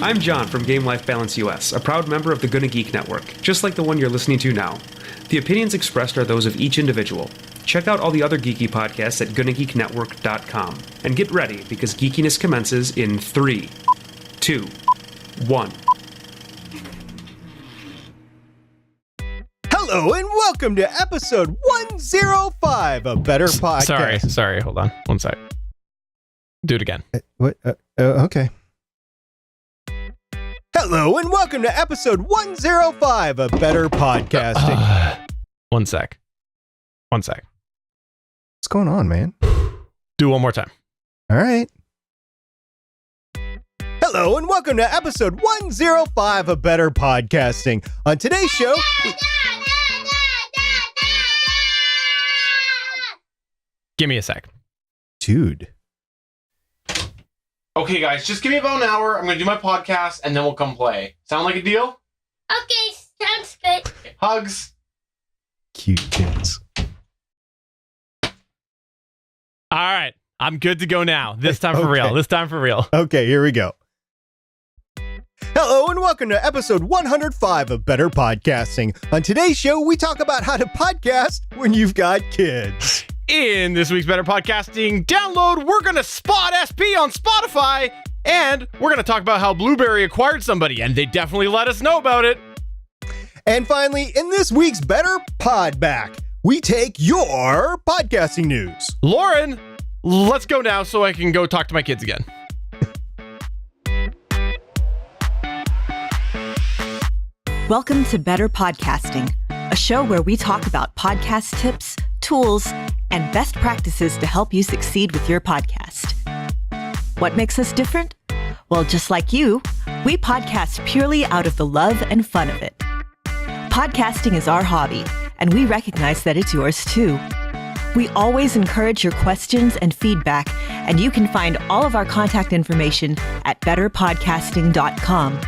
I'm John from Game Life Balance US, a proud member of the Gonna Geek Network, just like the one you're listening to now. The opinions expressed are those of each individual. Check out all the other geeky podcasts at GonnaGeekNetwork.com. And get ready, because geekiness commences in 3, 2, 1. Hello and welcome to episode 105 of Better Podcast. Sorry, hold on. One sec. Do it again. What? Okay. Hello and welcome to episode 105 of Better Podcasting. One sec. What's going on, man? Do it one more time. All right. Hello and welcome to episode 105 of Better Podcasting. On today's show... Give me a sec. Dude. Okay, guys, just give me about an hour. I'm going to do my podcast, and then we'll come play. Sound like a deal? Okay, sounds good. Okay, hugs. Cute kids. All right. I'm good to go now. This time for real. Okay, here we go. Hello and welcome to episode 105 of Better Podcasting. On today's show, we talk about how to podcast when you've got kids. In this week's Better Podcasting download, we're going to spot SP on Spotify, and we're going to talk about how Blueberry acquired somebody, and they definitely let us know about it. And finally, in this week's Better Pod Back, we take your podcasting news. Lauren, let's go now so I can go talk to my kids again. Welcome to Better Podcasting, a show where we talk about podcast tips, tools, and best practices to help you succeed with your podcast. What makes us different? Well, just like you, we podcast purely out of the love and fun of it. Podcasting is our hobby, and we recognize that it's yours too. We always encourage your questions and feedback, and you can find all of our contact information at betterpodcasting.com.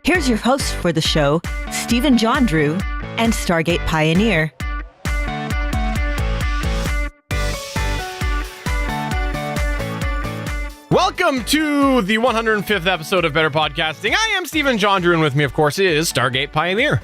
Here's your host for the show, Stephen John Drew and Stargate Pioneer. Welcome to the 105th episode of Better Podcasting. I am Stephen John Drew, and with me, of course, is Stargate Pioneer.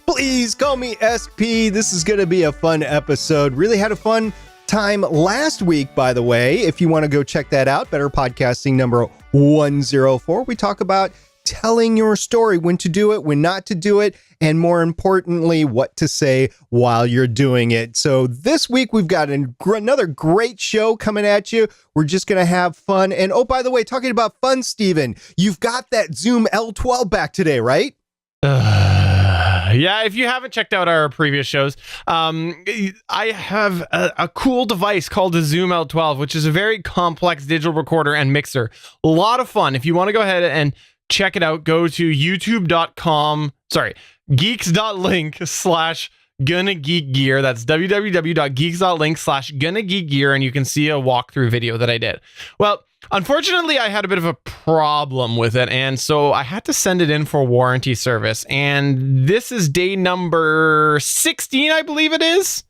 Please call me SP. This is going to be a fun episode. Really had a fun time last week, by the way. If you want to go check that out, Better Podcasting number 104. We talk about telling your story, when to do it, when not to do it, and more importantly, what to say while you're doing it. So this week, we've got another great show coming at you. We're just going to have fun. And oh, by the way, talking about fun, Steven, you've got that Zoom L12 back today, right? Yeah, if you haven't checked out our previous shows, I have a cool device called the Zoom L12, which is a very complex digital recorder and mixer. A lot of fun. If you want to go ahead and check it out, go to geeks.link/GonnaGeekGear. That's www.geeks.link/GonnaGeekGear, and you can see a walkthrough video that I did. Well, unfortunately, I had a bit of a problem with it, and so I had to send it in for warranty service, and this is day number 16, I believe it is.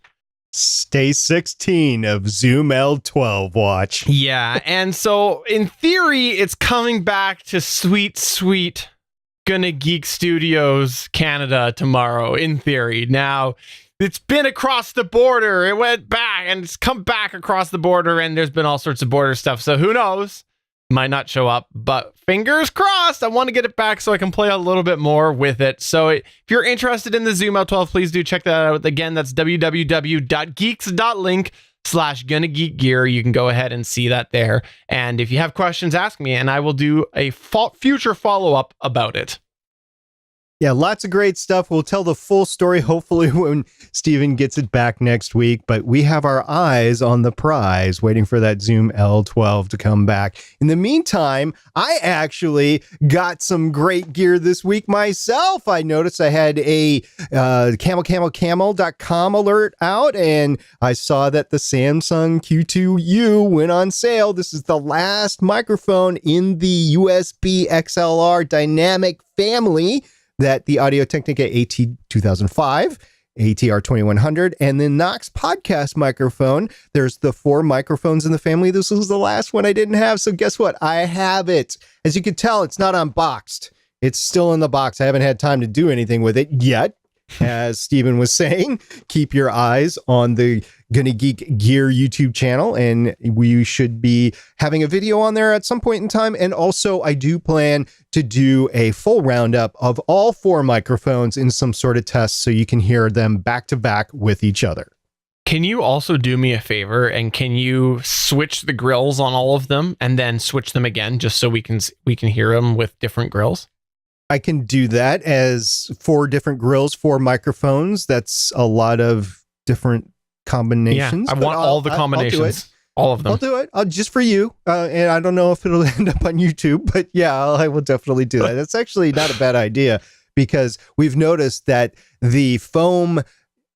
Day 16 of Zoom L12 watch. Yeah, and so in theory, it's coming back to sweet Gonna Geek Studios Canada tomorrow, in theory. Now, it's been across the border. It went back, and it's come back across the border, and there's been all sorts of border stuff, so who knows? Might not show up, but fingers crossed. I want to get it back so I can play a little bit more with it. So if you're interested in the Zoom L12, please do check that out. Again, that's www.geeks.link/GonnaGeekGear. You can go ahead and see that there. And if you have questions, ask me, and I will do a future follow-up about it. Yeah, lots of great stuff. We'll tell the full story, hopefully, when Steven gets it back next week. But we have our eyes on the prize, waiting for that Zoom L12 to come back. In the meantime, I actually got some great gear this week myself. I noticed I had a camel.com alert out, and I saw that the Samsung Q2U went on sale. This is the last microphone in the USB XLR dynamic family that the Audio-Technica AT2005 ATR 2100, and then Knox podcast microphone. There's the 4 microphones in the family. This was the last one I didn't have, so guess what? I have it. As you can tell, it's not unboxed. It's still in the box. I haven't had time to do anything with it yet. As Steven was saying, keep your eyes on the Gonna Geek Gear YouTube channel, and we should be having a video on there at some point in time. And also, I do plan to do a full roundup of all 4 microphones in some sort of test so you can hear them back to back with each other. Can you also do me a favor, and can you switch the grills on all of them and then switch them again just so we can hear them with different grills? I can do that as 4 different grills, 4 microphones. That's a lot of different combinations. Yeah, I want all the combinations. All of them. I'll do it just for you. And I don't know if it'll end up on YouTube, but yeah, I will definitely do that. That's actually not a bad idea, because we've noticed that the foam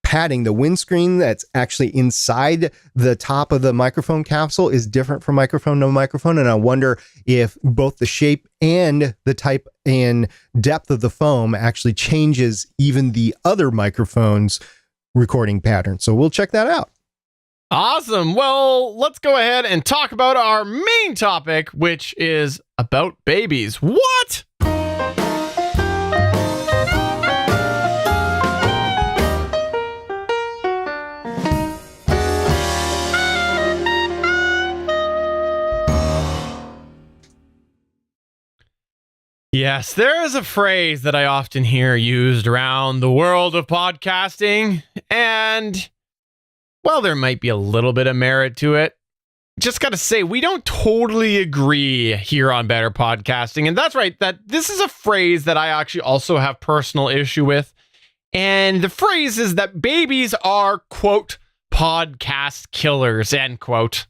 padding, the windscreen that's actually inside the top of the microphone capsule is different from microphone to microphone. And I wonder if both the shape and the type and depth of the foam actually changes even the other microphone's recording pattern. So we'll check that out. Awesome. Well, let's go ahead and talk about our main topic, which is about babies. What? Yes, there is a phrase that I often hear used around the world of podcasting, and, well, there might be a little bit of merit to it. Just got to say, we don't totally agree here on Better Podcasting, and that's right, that this is a phrase that I actually also have personal issue with, and the phrase is that babies are, quote, podcast killers, end quote.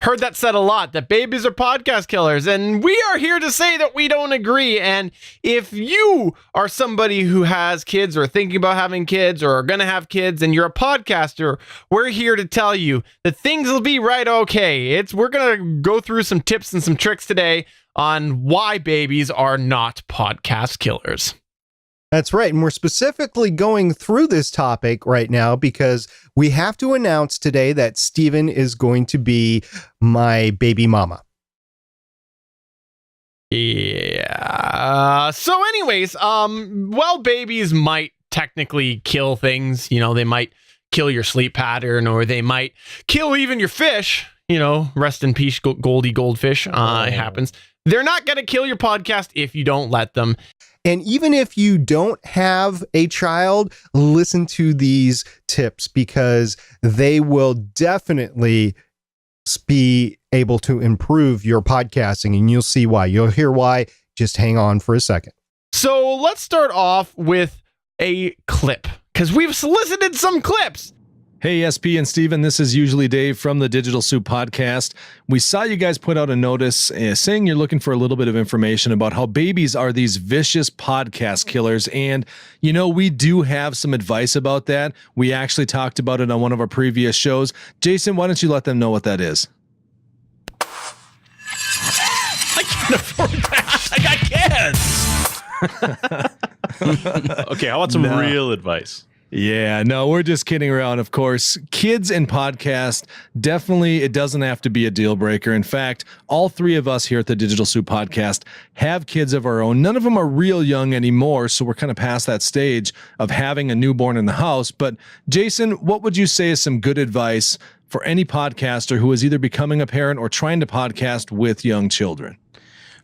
Heard that said a lot, that babies are podcast killers, and we are here to say that we don't agree. And if you are somebody who has kids or thinking about having kids or are going to have kids and you're a podcaster, we're here to tell you that things will be right okay. We're going to go through some tips and some tricks today on why babies are not podcast killers. That's right. And we're specifically going through this topic right now because we have to announce today that Steven is going to be my baby mama. Yeah. So anyways, well, babies might technically kill things. You know, they might kill your sleep pattern, or they might kill even your fish. You know, rest in peace, goldfish. It happens. They're not going to kill your podcast if you don't let them. And even if you don't have a child, listen to these tips because they will definitely be able to improve your podcasting, and you'll see why. You'll hear why. Just hang on for a second. So let's start off with a clip because we've solicited some clips. Hey, SP and Steven, this is usually Dave from the DigitalSoup podcast. We saw you guys put out a notice saying you're looking for a little bit of information about how babies are these vicious podcast killers. And, you know, we do have some advice about that. We actually talked about it on one of our previous shows. Jason, why don't you let them know what that is? I can't afford that. I got kids. Okay, how about some real advice? Yeah, no, we're just kidding around, of course. Kids and podcast, definitely, it doesn't have to be a deal breaker. In fact, all 3 of us here at the DigitalSoup podcast have kids of our own. None of them are real young anymore, so we're kind of past that stage of having a newborn in the house. But Jason, what would you say is some good advice for any podcaster who is either becoming a parent or trying to podcast with young children?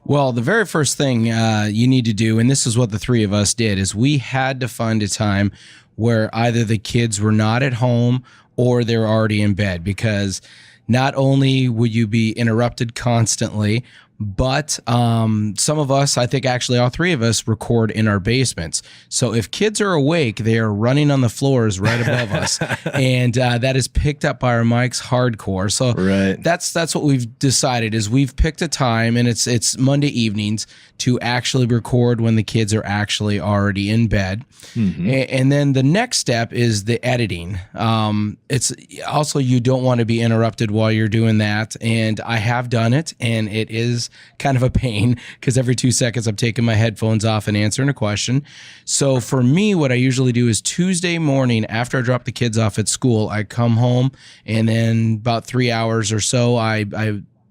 Well, the very first thing you need to do, and this is what the 3 of us did, is we had to find a time where either the kids were not at home or they're already in bed, because not only would you be interrupted constantly, but some of us, I think actually all 3 of us, record in our basements. So if kids are awake, they are running on the floors right above us, and that is picked up by our mics hardcore. So that's what we've decided is we've picked a time, and it's Monday evenings, to actually record when the kids are actually already in bed. Mm-hmm. And then the next step is the editing. It's also, you don't want to be interrupted while you're doing that. And I have done it, and it is kind of a pain because every 2 seconds I'm taking my headphones off and answering a question. So for me, what I usually do is Tuesday morning after I drop the kids off at school, I come home and then about 3 hours or so, I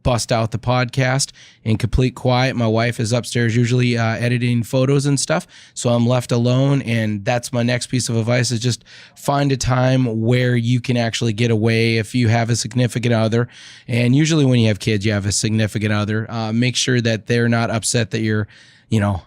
bust out the podcast in complete quiet. My wife is upstairs usually editing photos and stuff, so I'm left alone, and that's my next piece of advice is just find a time where you can actually get away if you have a significant other. And usually when you have kids, you have a significant other. Make sure that they're not upset that you're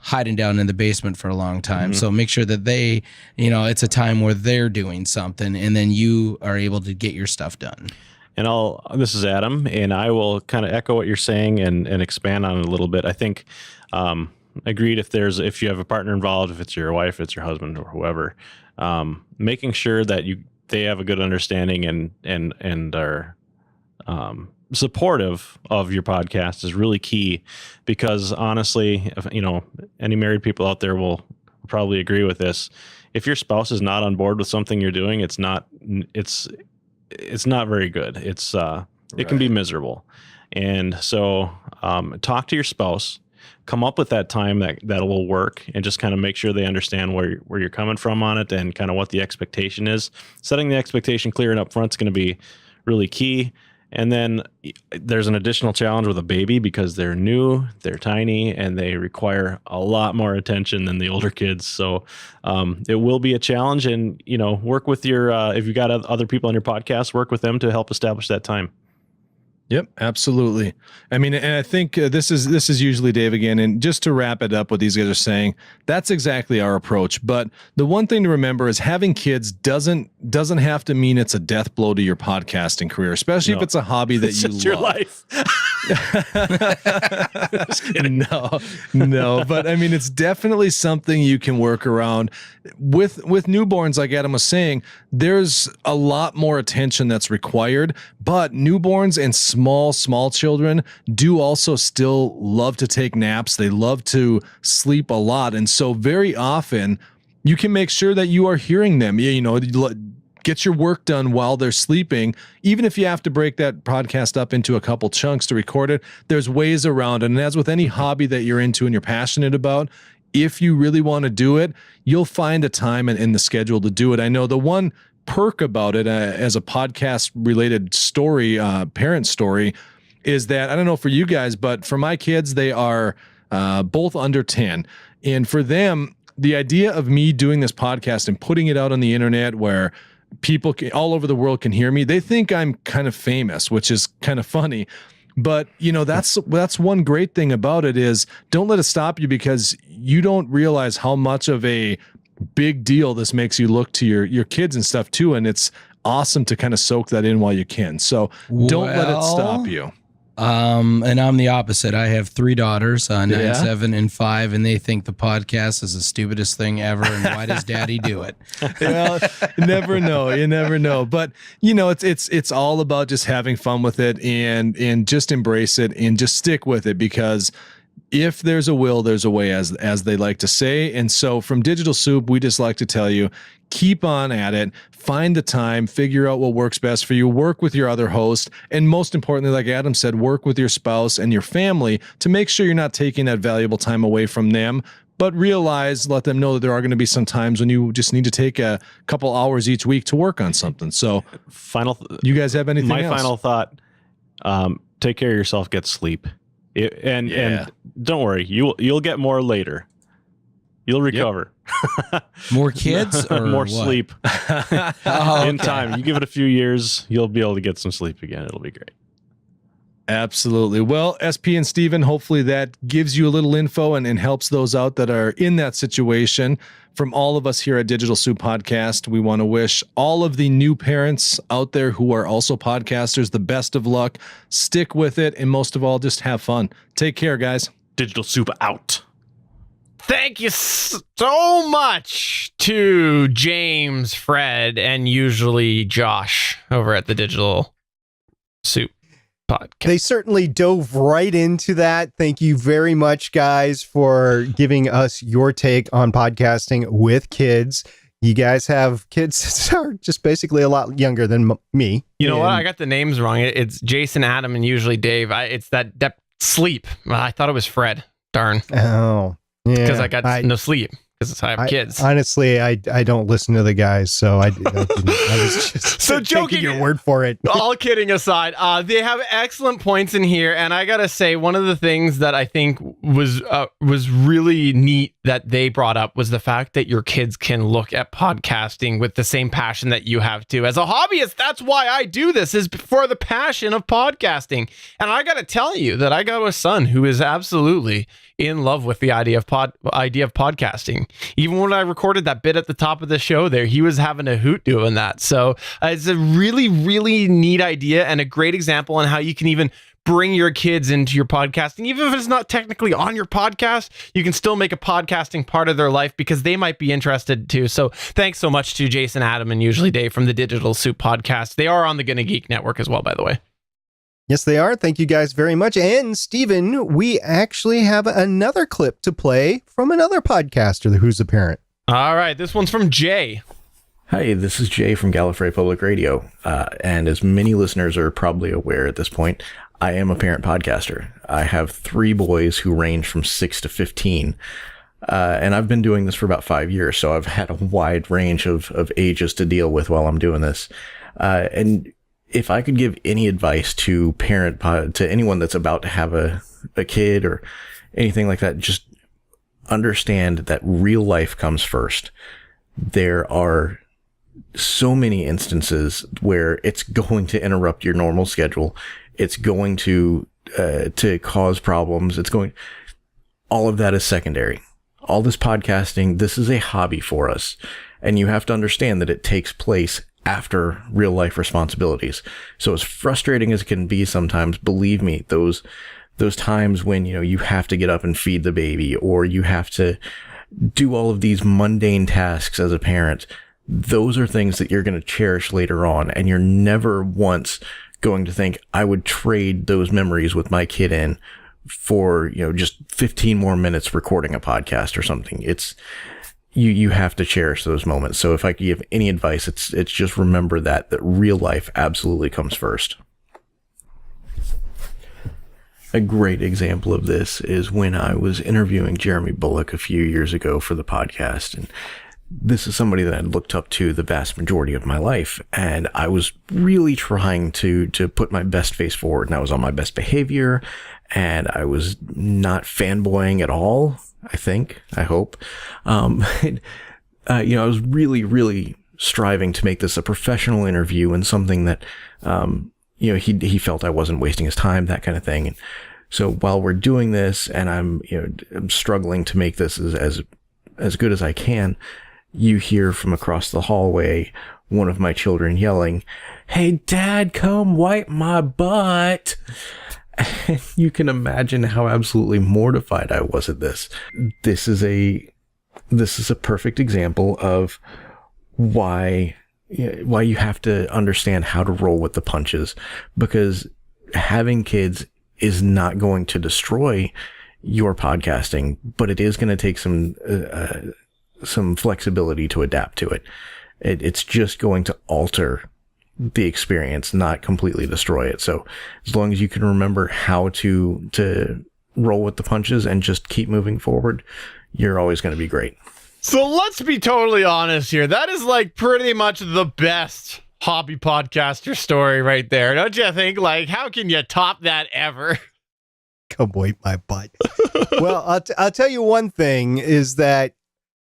hiding down in the basement for a long time. Mm-hmm. So make sure that they, it's a time where they're doing something and then you are able to get your stuff done. And this is Adam, and I will kind of echo what you're saying and expand on it a little bit. I think, agreed, if you have a partner involved, if it's your wife, it's your husband or whoever, making sure that they have a good understanding and are, supportive of your podcast is really key, because honestly, any married people out there will probably agree with this. If your spouse is not on board with something you're doing, it's not very good. It can be miserable. And so, talk to your spouse, come up with that time that will work, and just kind of make sure they understand where you're coming from on it and kind of what the expectation is. Setting the expectation clear and upfront is going to be really key. And then there's an additional challenge with a baby because they're new, they're tiny, and they require a lot more attention than the older kids. So it will be a challenge, and work with your if you got other people on your podcast, work with them to help establish that time. Yep, absolutely. I mean, and I think this is usually Dave again. And just to wrap it up, what these guys are saying, that's exactly our approach. But the one thing to remember is having kids doesn't have to mean it's a death blow to your podcasting career, especially if it's a hobby that you love. Your life. No. But I mean, it's definitely something you can work around. With newborns, like Adam was saying, there's a lot more attention that's required. But newborns and small children do also still love to take naps. They love to sleep a lot. And so very often you can make sure that you are hearing them, get your work done while they're sleeping. Even if you have to break that podcast up into a couple chunks to record it, there's ways around it. And as with any hobby that you're into and you're passionate about, if you really want to do it, you'll find a time in the schedule to do it. I know the one perk about it as a podcast related story, parent story, is that, I don't know for you guys, but for my kids, they are both under 10. And for them, the idea of me doing this podcast and putting it out on the internet where people all over the world can hear me, they think I'm kind of famous, which is kind of funny. But that's one great thing about it is don't let it stop you, because you don't realize how much of a big deal this makes you look to your kids and stuff too. And it's awesome to kind of soak that in while you can. So don't let it stop you. And I'm the opposite. I have 3 daughters, 9, 7, and 5, and they think the podcast is the stupidest thing ever. And why does Daddy do it? Well, you never know. But it's all about just having fun with it and just embrace it and just stick with it, because if there's a will, there's a way, as they like to say. And so from DigitalSoup, we just like to tell you, keep on at it, find the time, figure out what works best for you, work with your other host, and most importantly, like Adam said, work with your spouse and your family to make sure you're not taking that valuable time away from them. But let them know that there are going to be some times when you just need to take a couple hours each week to work on something. So you guys have anything else? My final thought, take care of yourself, get sleep. And don't worry, you'll get more later. You'll recover. Yep. More kids or more what? Sleep. In time. You give it a few years, you'll be able to get some sleep again. It'll be great. Absolutely. Well, SP and Steven, hopefully that gives you a little info and helps those out that are in that situation. From all of us here at DigitalSoup Podcast, we want to wish all of the new parents out there who are also podcasters the best of luck. Stick with it, and most of all, just have fun. Take care, guys. DigitalSoup out. Thank you so much to James, Fred, and usually Josh over at the Digital Soup Podcast. They certainly dove right into that. Thank you very much, guys, for giving us your take on podcasting with kids. You guys have kids that are just basically a lot younger than me. You know what? I got the names wrong. It's Jason, Adam, and usually Dave. It's that Sleep. I thought it was Fred. Darn. Oh, yeah. Because I got no sleep because I have kids. Honestly, I don't listen to the guys, so I was just so joking taking your word for it. All kidding aside, they have excellent points in here, and I gotta say, one of the things that I think was really neat that they brought up was the fact that your kids can look at podcasting with the same passion that you have too. As a hobbyist, that's why I do this, is for the passion of podcasting. And I gotta tell you that I got a son who is absolutely in love with the idea of podcasting. Even when I recorded that bit at the top of the show there, he was having a hoot doing that. So it's a really, really neat idea and a great example on how you can even bring your kids into your podcasting. Even if it's not technically on your podcast, you can still make a podcasting part of their life because they might be interested too. So thanks so much to Jason, Adam, and usually Dave from the Digital Soup podcast. They are on the Gonna Geek Network as well, by the way. Yes, they are. Thank you guys very much. And Stephen, we actually have another clip to play from another podcaster who's a parent. All right. This one's from Jay. Hi, this is Jay from Gallifrey Public Radio. And as many listeners are probably aware at this point, I am a parent podcaster. I have 3 boys who range from 6 to 15. And I've been doing this for about 5 years. So I've had a wide range of ages to deal with while I'm doing this. And if I could give any advice to to anyone that's about to have a kid or anything like that, just understand that real life comes first. There are so many instances where it's going to interrupt your normal schedule. It's going to cause problems. All of that is secondary. All this podcasting, this is a hobby for us. And you have to understand that it takes place after real life responsibilities. So as frustrating as it can be sometimes, believe me, those times when, you have to get up and feed the baby, or you have to do all of these mundane tasks as a parent, those are things that you're going to cherish later on. And you're never once going to think, I would trade those memories with my kid in for, just 15 more minutes recording a podcast or something. You have to cherish those moments. So if I could give any advice, it's just remember that real life absolutely comes first. A great example of this is when I was interviewing Jeremy Bullock a few years ago for the podcast. And this is somebody that I looked up to the vast majority of my life. And I was really trying to put my best face forward, and I was on my best behavior, and I was not fanboying at all. I hope. I was really, really striving to make this a professional interview and something that, he felt I wasn't wasting his time, that kind of thing. And so while we're doing this and I'm struggling to make this as good as I can, you hear from across the hallway one of my children yelling, "Hey, Dad, come wipe my butt." And you can imagine how absolutely mortified I was at this. This is a perfect example of why you have to understand how to roll with the punches, because having kids is not going to destroy your podcasting, but it is going to take some flexibility to adapt to it. It's just going to alter the experience, not completely destroy it. So as long as you can remember how to roll with the punches and just keep moving forward, you're always going to be great. So let's be totally honest here. That is like pretty much the best hobby podcaster story right there. Don't you think? Like, how can you top that ever? Come wipe my butt. Well, I'll tell you one thing is that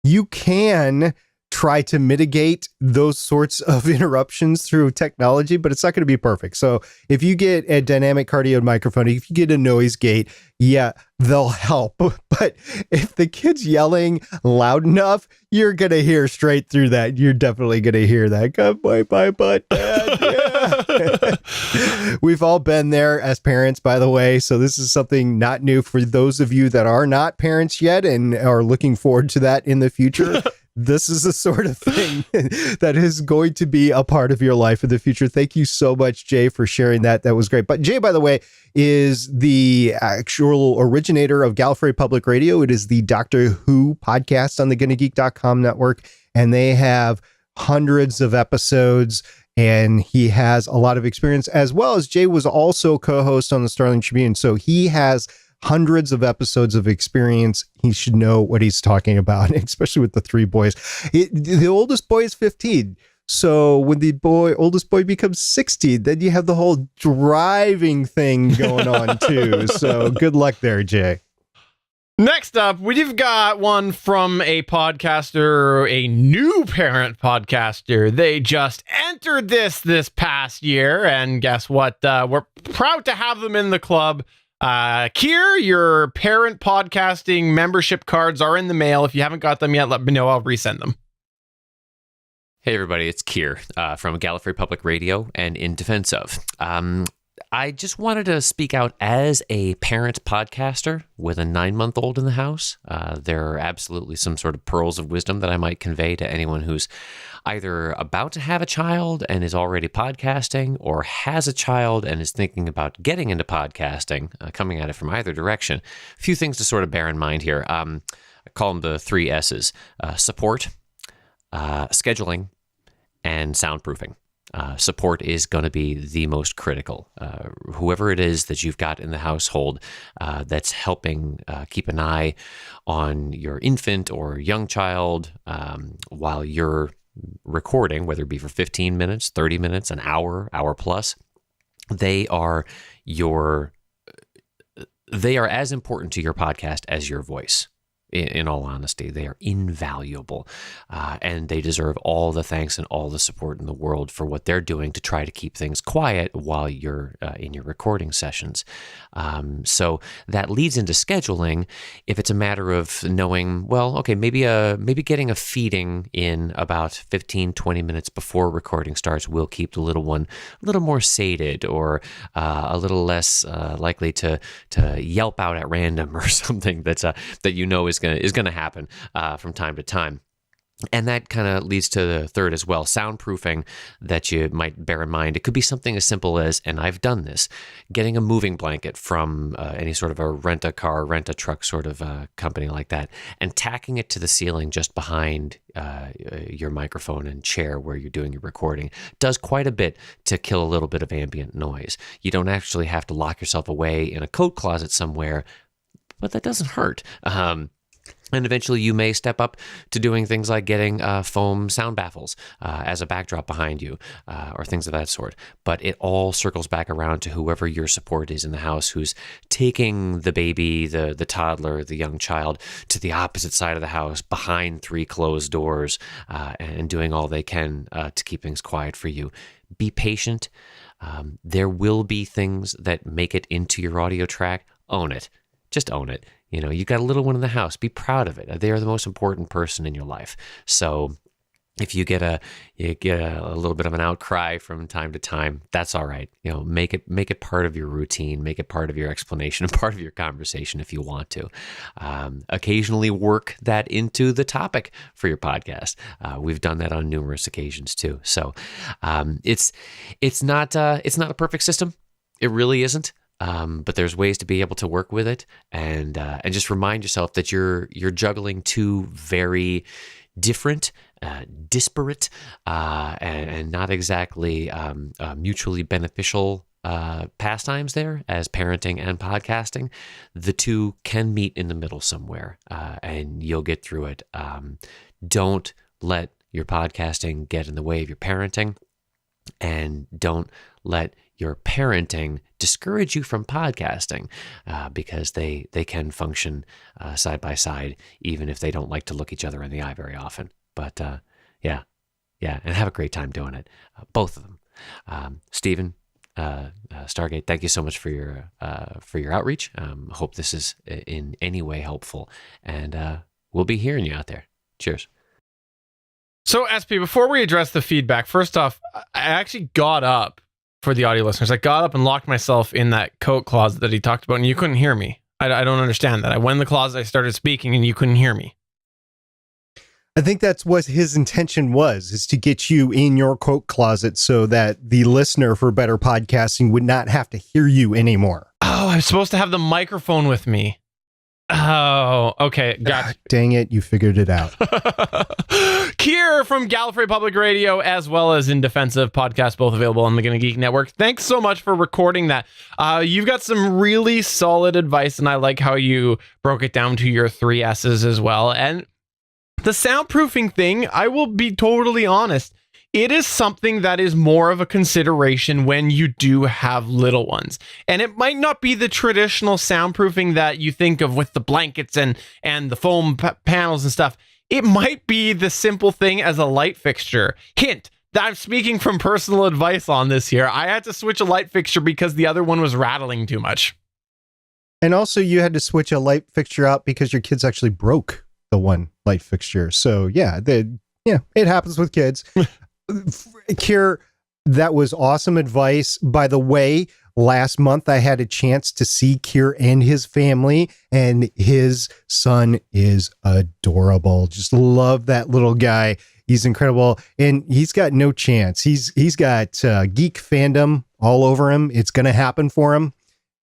you can try to mitigate those sorts of interruptions through technology, but it's not going to be perfect. So if you get a dynamic cardioid microphone, if you get a noise gate, yeah, they'll help. But if the kid's yelling loud enough, you're going to hear straight through that. You're definitely going to hear that. Come wipe my butt, Dad. Yeah. We've all been there as parents, by the way. So this is something not new for those of you that are not parents yet and are looking forward to that in the future. This is the sort of thing that is going to be a part of your life in the future. Thank you so much, Jay, for sharing that. That was great. But Jay, by the way, is the actual originator of Gallifrey Public Radio. It is the Doctor Who podcast on the GonnaGeek.com network, and they have hundreds of episodes and he has a lot of experience, as well as Jay was also co-host on the Starling Tribune. So he has hundreds of episodes of experience. He should know what he's talking about, especially with the three boys. The oldest boy is 15. So when the oldest boy becomes 60, then you have the whole driving thing going on too. So good luck there, Jay. Next up, we've got one from a podcaster, a new parent podcaster. They just entered this past year, and guess what? We're proud to have them in the club. Keir, your parent podcasting membership cards are in the mail. If you haven't got them yet, let me know. I'll resend them. Hey, everybody, it's Keir from Gallifrey Public Radio and In Defense Of. I just wanted to speak out as a parent podcaster with a 9-month-old in the house. There are absolutely some sort of pearls of wisdom that I might convey to anyone who's either about to have a child and is already podcasting, or has a child and is thinking about getting into podcasting, coming at it from either direction. A few things to sort of bear in mind here. I call them the 3 S's: support, scheduling, and soundproofing. Support is going to be the most critical. Whoever it is that you've got in the household that's helping keep an eye on your infant or young child while you're recording, whether it be for 15 minutes, 30 minutes, an hour plus, they are as important to your podcast as your voice. In all honesty, they are invaluable, and they deserve all the thanks and all the support in the world for what they're doing to try to keep things quiet while you're in your recording sessions. So that leads into scheduling. If it's a matter of knowing, well, okay, maybe getting a feeding in about 15, 20 minutes before recording starts will keep the little one a little more sated, or a little less likely to yelp out at random or something that you know is going to happen from time to time. And that kind of leads to the third as well, soundproofing, that you might bear in mind. It could be something as simple as, and I've done this, getting a moving blanket from any sort of a rent-a-car, rent-a-truck sort of company like that, and tacking it to the ceiling just behind your microphone and chair where you're doing your recording. Does quite a bit to kill a little bit of ambient noise. You don't actually have to lock yourself away in a coat closet somewhere, but that doesn't hurt. And eventually you may step up to doing things like getting foam sound baffles as a backdrop behind you, or things of that sort. But it all circles back around to whoever your support is in the house, who's taking the baby, the toddler, the young child to the opposite side of the house, behind 3 closed doors, and doing all they can to keep things quiet for you. Be patient. There will be things that make it into your audio track. Own it. Just own it. You know, you got a little one in the house. Be proud of it. They are the most important person in your life. So if you get a little bit of an outcry from time to time, that's all right. You know, make it part of your routine, make it part of your explanation, and part of your conversation if you want to. Occasionally work that into the topic for your podcast. We've done that on numerous occasions too. So it's not a perfect system. It really isn't. But there's ways to be able to work with it, and just remind yourself that you're juggling 2 very different, disparate, and not exactly mutually beneficial pastimes there, as parenting and podcasting. The 2 can meet in the middle somewhere, and you'll get through it. Don't let your podcasting get in the way of your parenting, and don't let your parenting discourage you from podcasting, because they can function side by side, even if they don't like to look each other in the eye very often. But yeah, and have a great time doing it, both of them. Stephen, Stargate, thank you so much for your outreach. Hope this is in any way helpful, and we'll be hearing you out there. Cheers. So, SP, before we address the feedback, first off, I actually got up. For the audio listeners, I got up and locked myself in that coat closet that he talked about, and you couldn't hear me. I don't understand that. I went in the closet, I started speaking, and you couldn't hear me. I think that's what his intention is to get you in your coat closet so that the listener for Better Podcasting would not have to hear you anymore. Oh, I'm supposed to have the microphone with me. Oh, okay. Gotcha. Dang it, you figured it out. Keir from Gallifrey Public Radio, as well as In Defensive podcast, both available on the Gonna Geek Network. Thanks so much for recording that. You've got some really solid advice, and I like how you broke it down to your 3 S's as well. And the soundproofing thing, I will be totally honest, it is something that is more of a consideration when you do have little ones. And it might not be the traditional soundproofing that you think of with the blankets and the foam panels and stuff. It might be the simple thing as a light fixture. Hint, that I'm speaking from personal advice on this here. I had to switch a light fixture because the other one was rattling too much. And also you had to switch a light fixture out because your kids actually broke the one light fixture. So yeah, it happens with kids. Keir, that was awesome advice. By the way, last month I had a chance to see Keir and his family, and his son is adorable. Just love that little guy. He's incredible, and he's got no chance. He's got geek fandom all over him. It's going to happen for him,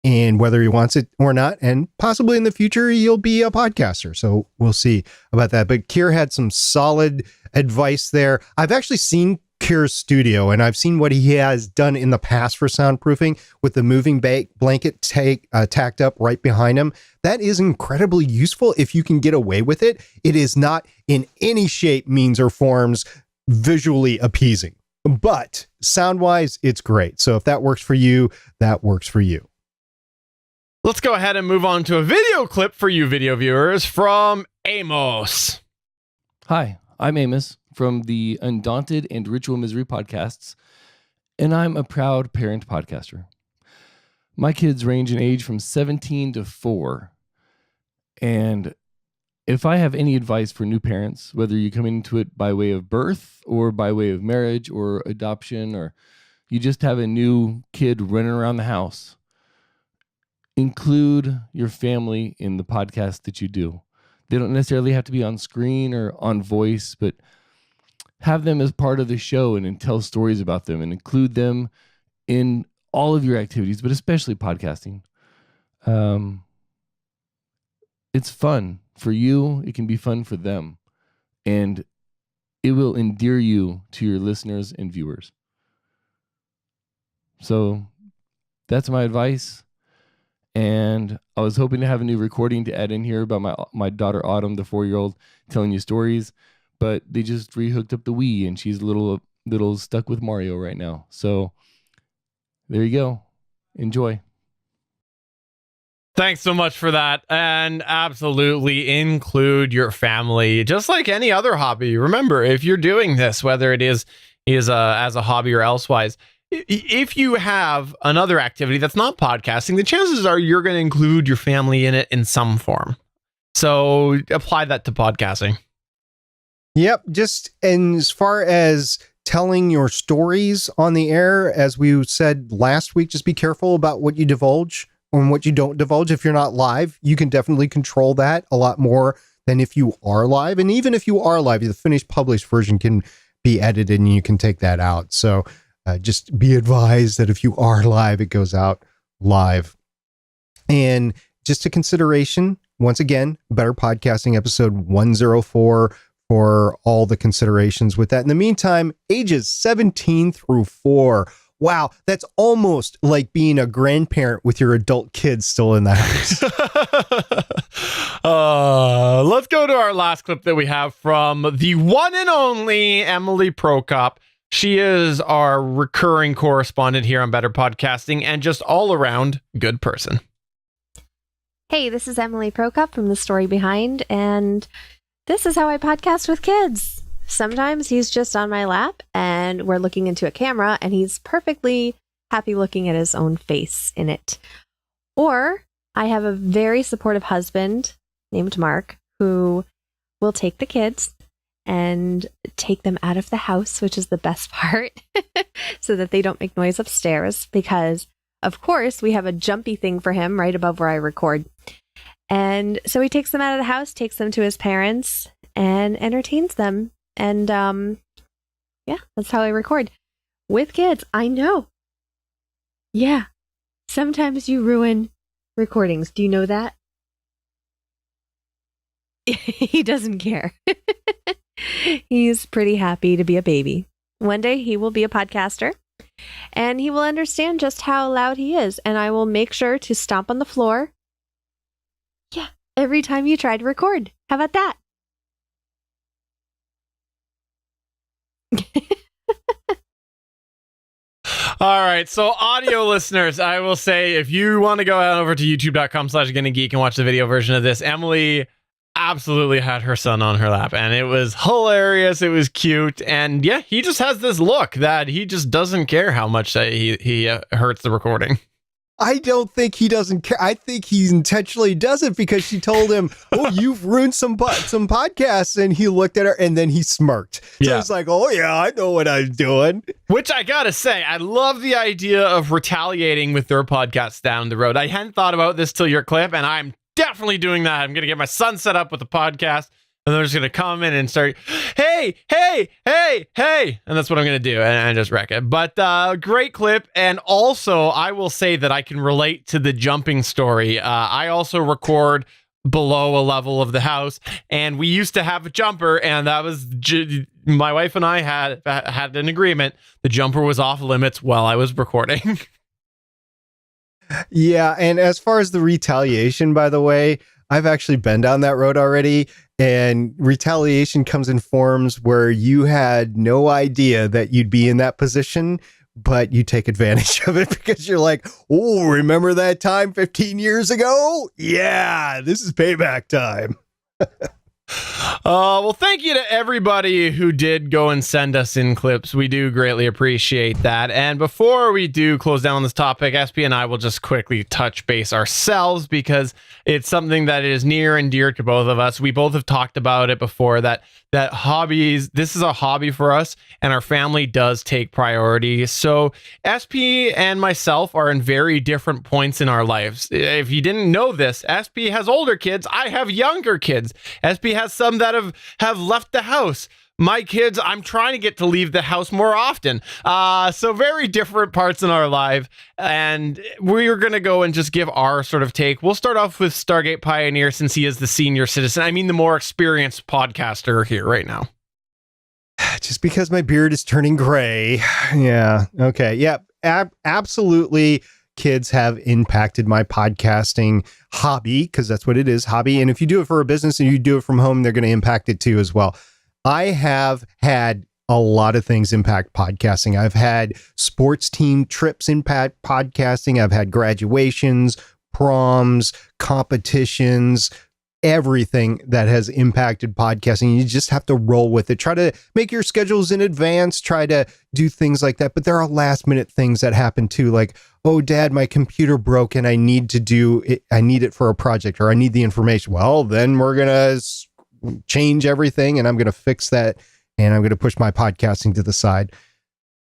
and whether he wants it or not, and possibly in the future he'll be a podcaster. So we'll see about that. But Keir had some solid advice there. I've actually seen Keir's studio, and I've seen what he has done in the past for soundproofing with the moving blanket tacked up right behind him. That is incredibly useful if you can get away with it. It is not in any shape, means, or forms visually appeasing, but sound-wise, it's great. So if that works for you, that works for you. Let's go ahead and move on to a video clip for you video viewers from Amos. Hi, I'm Amos from the Undaunted and Ritual Misery podcasts, and I'm a proud parent podcaster. My kids range in age from 17 to 4, and if I have any advice for new parents, whether you come into it by way of birth or by way of marriage or adoption, or you just have a new kid running around the house, include your family in the podcast that you do. They don't necessarily have to be on screen or on voice, but have them as part of the show and tell stories about them and include them in all of your activities, but especially podcasting. It's fun for you. It can be fun for them, and it will endear you to your listeners and viewers. So that's my advice. And I was hoping to have a new recording to add in here about my daughter Autumn, the 4-year-old, telling you stories, but they just rehooked up the Wii, and she's a little stuck with Mario right now. So there you go. Enjoy. Thanks so much for that. And absolutely include your family, just like any other hobby. Remember, if you're doing this, whether it is as a hobby or elsewise, if you have another activity that's not podcasting, the chances are you're going to include your family in it in some form. So apply that to podcasting. Yep. Just as far as telling your stories on the air, as we said last week, just be careful about what you divulge and what you don't divulge. If you're not live, you can definitely control that a lot more than if you are live. And even if you are live, the finished published version can be edited and you can take that out. So just be advised that if you are live, it goes out live. And just a consideration, once again, Better Podcasting episode 104 for all the considerations with that. In the meantime, ages 17 through 4. Wow, that's almost like being a grandparent with your adult kids still in the house. Let's go to our last clip that we have from the one and only Emily Prokop. She is our recurring correspondent here on Better Podcasting and just all around good person. Hey, this is Emily Prokop from The Story Behind, and this is how I podcast with kids. Sometimes he's just on my lap and we're looking into a camera and he's perfectly happy looking at his own face in it. Or I have a very supportive husband named Mark who will take the kids and take them out of the house, which is the best part, so that they don't make noise upstairs because, of course, we have a jumpy thing for him right above where I record. And so he takes them out of the house, takes them to his parents, and entertains them. And yeah, that's how I record with kids. I know. Yeah. Sometimes you ruin recordings. Do you know that? He doesn't care. He's pretty happy to be a baby. One day he will be a podcaster and he will understand just how loud he is. And I will make sure to stomp on the floor. Yeah, every time you try to record. How about that? All right, so audio listeners, I will say if you want to go over to youtube.com/GonnaGeek and watch the video version of this, Emily absolutely had her son on her lap, and it was hilarious. It was cute, and yeah, he just has this look that he just doesn't care how much that he hurts the recording. I don't think he doesn't care. I think he intentionally does it because she told him, "Oh, you've ruined some podcasts," and he looked at her and then he smirked. So he's like, "Oh yeah, I know what I'm doing." Which I gotta say, I love the idea of retaliating with their podcasts down the road. I hadn't thought about this till your clip, and I'm definitely doing that. I'm gonna get my son set up with the podcast, and they're just gonna come in and start, hey, and that's what I'm gonna do, and just wreck it. But great clip, and also I will say that I can relate to the jumping story. I also record below a level of the house, and we used to have a jumper, and that was my wife and I had an agreement. The jumper was off limits while I was recording. Yeah, and as far as the retaliation, by the way, I've actually been down that road already, and retaliation comes in forms where you had no idea that you'd be in that position, but you take advantage of it because you're like, oh, remember that time 15 years ago? Yeah, this is payback time. Well, thank you to everybody who did go and send us in clips. We do greatly appreciate that. And before we do close down on this topic, SP and I will just quickly touch base ourselves because it's something that is near and dear to both of us. We both have talked about it before that hobbies, this is a hobby for us, and our family does take priority. So SP and myself are in very different points in our lives. If you didn't know this, SP has older kids. I have younger kids. SP has some that have left the house. My kids, I'm trying to get to leave the house more often. So very different parts in our life. And we're going to go and just give our sort of take. We'll start off with Stargate Pioneer since he is the senior citizen. I mean, the more experienced podcaster here right now. Just because my beard is turning gray. Yeah. Okay. Yeah. Absolutely. Kids have impacted my podcasting hobby because that's what it is, hobby. And if you do it for a business and you do it from home, they're going to impact it too as well. I have had a lot of things impact podcasting. I've had sports team trips impact podcasting. I've had graduations, proms, competitions, everything that has impacted podcasting. You just have to roll with it. Try to make your schedules in advance. Try to do things like that. But there are last minute things that happen too. Like, oh, Dad, my computer broke and I need to do it. I need it for a project or I need the information. Well, then we're going to change everything and I'm going to fix that and I'm going to push my podcasting to the side.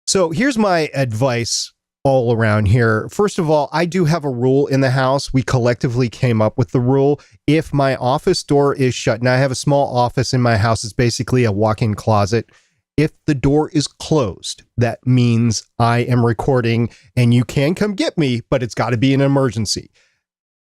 So here's my advice all around here. First of all, I do have a rule in the house. We collectively came up with the rule. If my office door is shut, and I have a small office in my house, it's basically a walk-in closet. If the door is closed, that means I am recording and you can come get me, but it's got to be an emergency.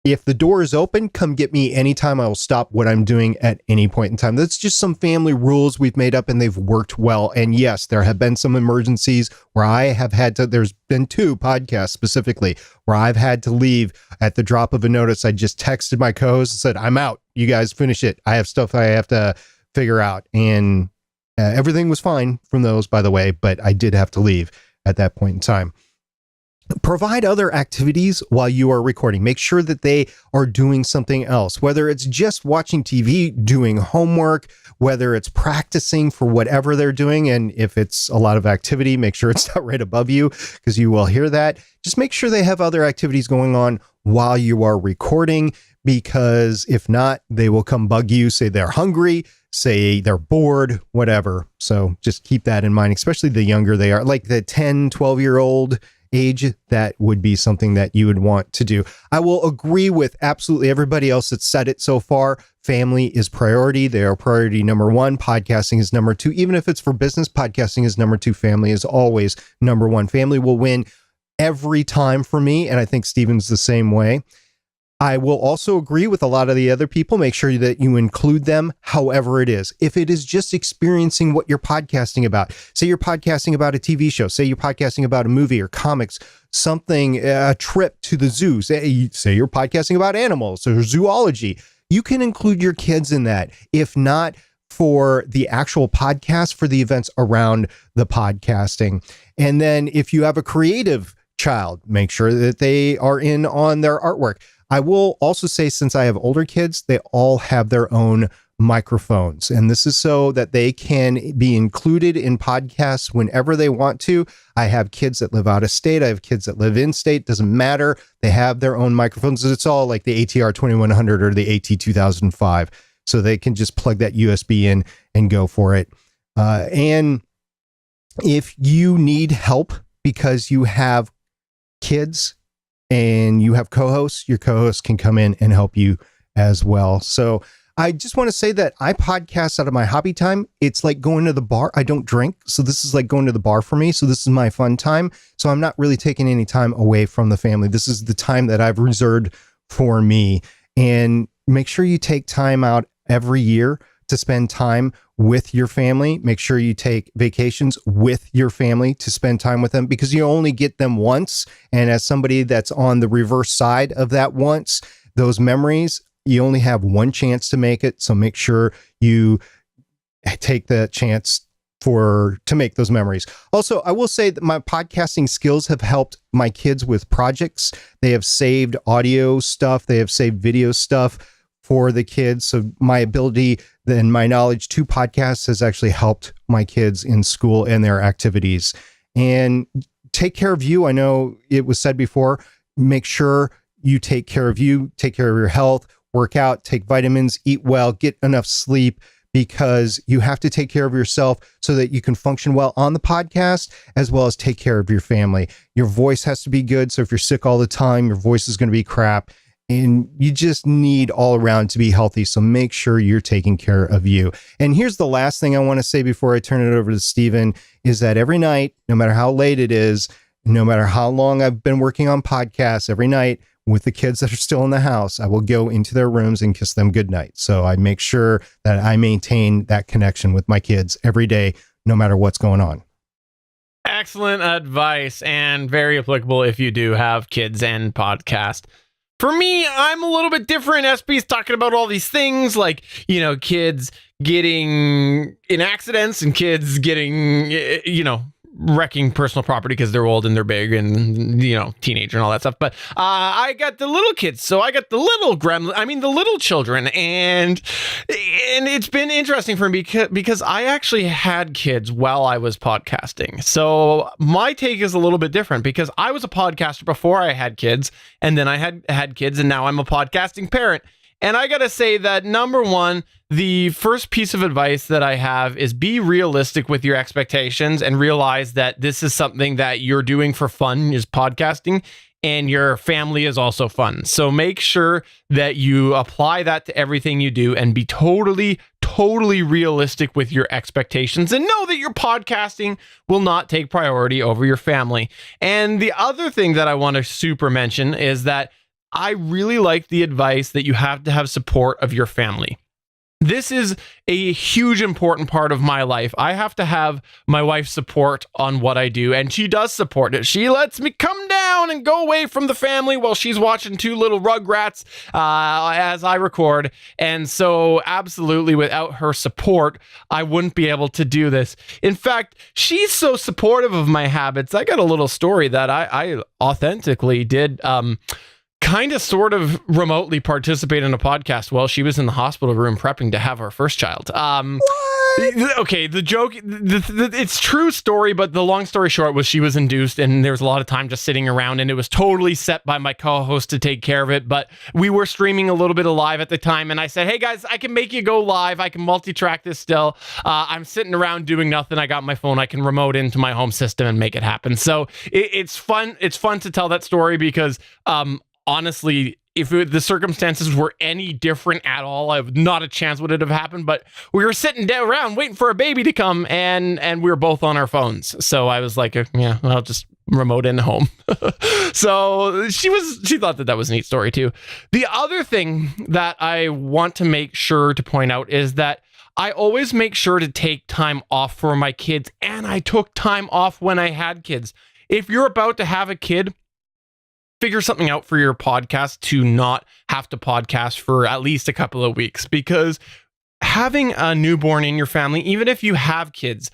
If the door is open, come get me anytime. I will stop what I'm doing at any point in time. That's just some family rules we've made up and they've worked well. And yes, there have been some emergencies where I have had to, there's been 2 podcasts specifically where I've had to leave at the drop of a notice. I just texted my co-host and said, I'm out. You guys finish it. I have stuff I have to figure out. And everything was fine from those, by the way, but I did have to leave at that point in time. Provide other activities while you are recording. Make sure that they are doing something else, whether it's just watching TV, doing homework, whether it's practicing for whatever they're doing. And if it's a lot of activity, make sure it's not right above you because you will hear that. Just make sure they have other activities going on while you are recording, because if not, they will come bug you, say they're hungry, say they're bored, whatever. So just keep that in mind, especially the younger they are, like the 10, 12-year-old age. That would be something that you would want to do. I will agree with absolutely everybody else that's said it so far. Family is priority. They are priority number 1. Podcasting is number 2. Even if it's for business, podcasting is number 2. Family is always number 1. Family will win every time for me. And I think Steven's the same way. I will also agree with a lot of the other people. Make sure that you include them however it is. If it is just experiencing what you're podcasting about, say you're podcasting about a TV show, say you're podcasting about a movie or comics, something, a trip to the zoo, say you're podcasting about animals or zoology, you can include your kids in that. If not for the actual podcast, for the events around the podcasting. And then if you have a creative child, make sure that they are in on their artwork. I will also say, since I have older kids, they all have their own microphones. And this is so that they can be included in podcasts whenever they want to. I have kids that live out of state. I have kids that live in state. Doesn't matter. They have their own microphones. It's all like the ATR 2100 or the AT 2005. So they can just plug that USB in and go for it. And if you need help because you have kids and you have co-hosts, your co-hosts can come in and help you as well. So I just want to say that I podcast out of my hobby time. It's like going to the bar. I don't drink. So this is like going to the bar for me. So this is my fun time. So I'm not really taking any time away from the family. This is the time that I've reserved for me. And make sure you take time out every year to spend time with your family. Make sure you take vacations with your family to spend time with them, because you only get them once. And as somebody that's on the reverse side of that once, those memories, you only have one chance to make it. So make sure you take the chance to make those memories. Also, I will say that my podcasting skills have helped my kids with projects. They have saved audio stuff. They have saved video stuff for the kids. So my ability and my knowledge to podcasts has actually helped my kids in school and their activities. And take care of you. I know it was said before, make sure you take care of you, take care of your health, work out, take vitamins, eat well, get enough sleep, because you have to take care of yourself so that you can function well on the podcast, as well as take care of your family. Your voice has to be good. So if you're sick all the time, your voice is going to be crap. And you just need all around to be healthy. So make sure you're taking care of you. And here's the last thing I want to say before I turn it over to Stephen, is that every night, no matter how late it is, no matter how long I've been working on podcasts, every night with the kids that are still in the house, I will go into their rooms and kiss them goodnight. So I make sure that I maintain that connection with my kids every day, no matter what's going on. Excellent advice, and very applicable if you do have kids and podcast. For me, I'm a little bit different. SP's talking about all these things like, kids getting in accidents and kids getting, wrecking personal property because they're old and they're big and, teenager and all that stuff. But I got the little kids. So I got the little children. And it's been interesting for me because I actually had kids while I was podcasting. So my take is a little bit different, because I was a podcaster before I had kids, and then I had kids, and now I'm a podcasting parent. And I got to say that, number one, the first piece of advice that I have is be realistic with your expectations and realize that this is something that you're doing for fun, is podcasting, and your family is also fun. So make sure that you apply that to everything you do and be totally realistic with your expectations, and know that your podcasting will not take priority over your family. And the other thing that I want to super mention is that I really like the advice that you have to have support of your family. This is a huge important part of my life. I have to have my wife's support on what I do, and she does support it. She lets me come down and go away from the family while she's watching two little Rugrats as I record. And so absolutely, without her support, I wouldn't be able to do this. In fact, she's so supportive of my habits. I got a little story that I authentically did kind of sort of remotely participate in a podcast while she was in the hospital room prepping to have her first child. Okay, the joke, it's true story, but the long story short was she was induced, and there was a lot of time just sitting around, and it was totally set by my co-host to take care of it. But we were streaming a little bit of live at the time, and I said, hey guys, I can make you go live. I can multi-track this still. I'm sitting around doing nothing. I got my phone. I can remote into my home system and make it happen. So it's fun. It's fun to tell that story because, honestly, if the circumstances were any different at all, not a chance would it have happened. But we were sitting around waiting for a baby to come, and we were both on our phones. So I was like, yeah, I'll just remote in home. So she thought that was a neat story too. The other thing that I want to make sure to point out is that I always make sure to take time off for my kids, and I took time off when I had kids. If you're about to have a kid, figure something out for your podcast to not have to podcast for at least a couple of weeks, because having a newborn in your family, even if you have kids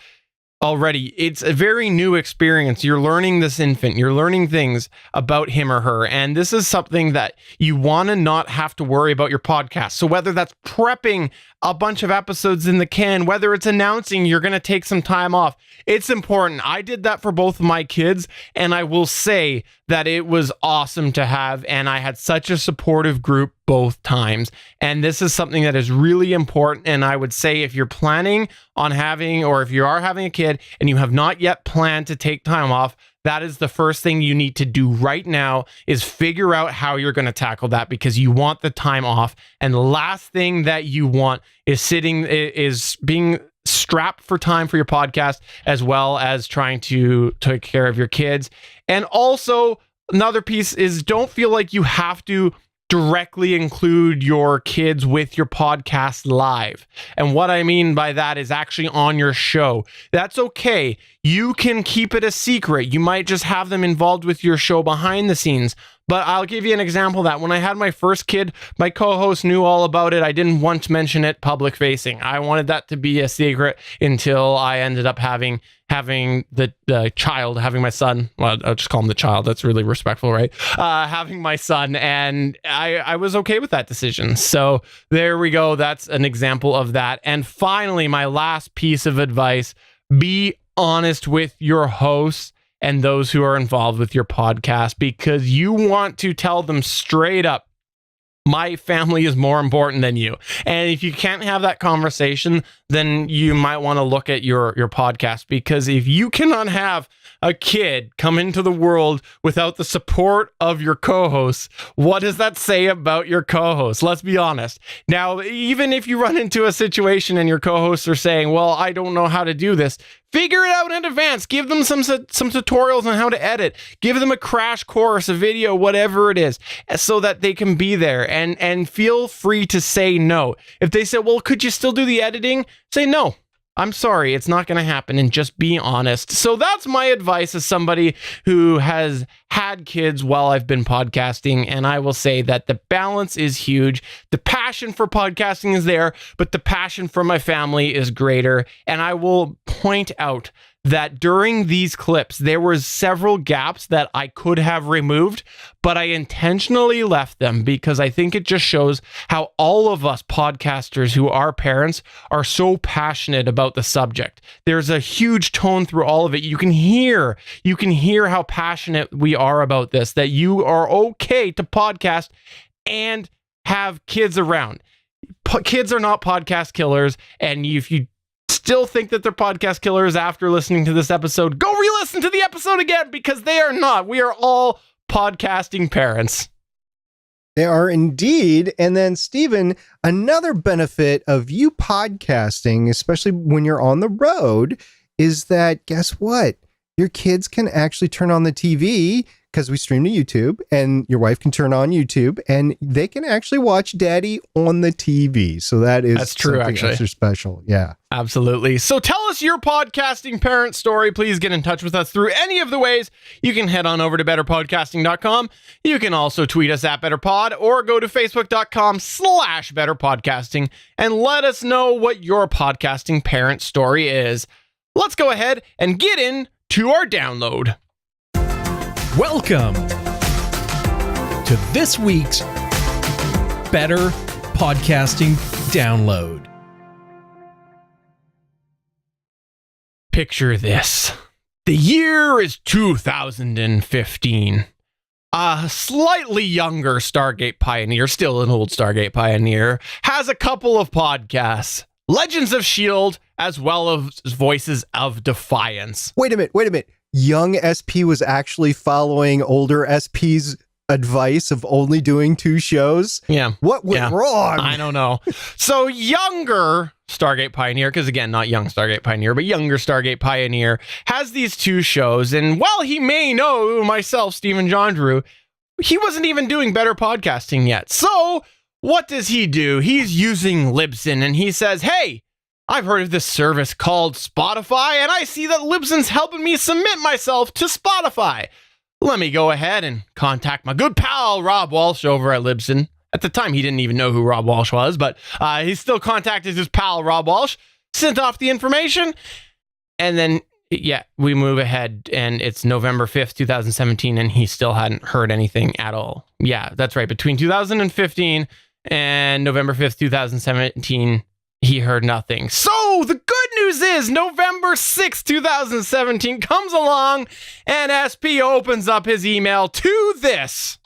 already, it's a very new experience. You're learning this infant, you're learning things about him or her, and this is something that you want to not have to worry about your podcast. So whether that's prepping a bunch of episodes in the can, whether it's announcing you're going to take some time off, it's important. I did that for both of my kids, and I will say that it was awesome to have, and I had such a supportive group both times. And this is something that is really important. And I would say if you're planning on having, or if you are having a kid and you have not yet planned to take time off, that is the first thing you need to do right now, is figure out how you're going to tackle that, because you want the time off. And the last thing that you want is being strapped for time for your podcast, as well as trying to take care of your kids. And also another piece is, don't feel like you have to directly include your kids with your podcast live. And what I mean by that is actually on your show. That's okay. You can keep it a secret. You might just have them involved with your show behind the scenes. But I'll give you an example of that. When I had my first kid, my co-host knew all about it. I didn't want to mention it public facing. I wanted that to be a secret until I ended up having the child, having my son. Well, I'll just call him the child. That's really respectful, right? Having my son, and I was okay with that decision. So there we go. That's an example of that. And finally, my last piece of advice: be honest with your hosts and those who are involved with your podcast, because you want to tell them straight up, my family is more important than you. And if you can't have that conversation, then you might want to look at your podcast, because if you cannot have a kid come into the world without the support of your co-hosts, what does that say about your co-hosts? Let's be honest. Now, even if you run into a situation and your co-hosts are saying, well, I don't know how to do this, figure it out in advance. Give them some tutorials on how to edit. Give them a crash course, a video, whatever it is, so that they can be there. And feel free to say no. If they say, well, could you still do the editing? Say no. I'm sorry, it's not going to happen, and just be honest. So that's my advice as somebody who has had kids while I've been podcasting, and I will say that the balance is huge. The passion for podcasting is there, but the passion for my family is greater. And I will point out that during these clips, there was several gaps that I could have removed, but I intentionally left them because I think it just shows how all of us podcasters who are parents are so passionate about the subject. There's a huge tone through all of it. You can hear how passionate we are about this, that you are okay to podcast and have kids around. Kids are not podcast killers, and if you still think that they're podcast killers after listening to this episode, go re-listen to the episode again, because they are not. We are all podcasting parents. They are indeed. And then, Stephen, another benefit of you podcasting, especially when you're on the road, is that, guess what? Your kids can actually turn on the TV, because we stream to YouTube, and your wife can turn on YouTube, and they can actually watch Daddy on the TV. So that's true, actually. Extra special. Yeah. Absolutely. So tell us your podcasting parent story. Please get in touch with us through any of the ways. You can head on over to betterpodcasting.com. You can also tweet us at betterpod, or go to facebook.com/betterpodcasting and let us know what your podcasting parent story is. Let's go ahead and get into our download. Welcome to this week's Better Podcasting Download. Picture this. The year is 2015. A slightly younger Stargate pioneer, still an old Stargate pioneer, has a couple of podcasts. Legends of S.H.I.E.L.D. as well as Voices of Defiance. Wait a minute. Young SP was actually following older SP's advice of only doing 2 shows? Yeah. What went wrong? I don't know. So younger Stargate Pioneer, because again, not young Stargate Pioneer, but younger Stargate Pioneer, has these 2 shows. And while he may know myself, Stephen John Drew, he wasn't even doing Better Podcasting yet. So what does he do? He's using Libsyn, and he says, hey, I've heard of this service called Spotify, and I see that Libsyn's helping me submit myself to Spotify. Let me go ahead and contact my good pal, Rob Walsh, over at Libsyn. At the time, he didn't even know who Rob Walsh was, but he still contacted his pal, Rob Walsh, sent off the information, and then, we move ahead, and it's November 5th, 2017, and he still hadn't heard anything at all. Yeah, that's right. Between 2015 and November 5th, 2017, he heard nothing. So the good news is November 6th, 2017 comes along, and SP opens up his email to this.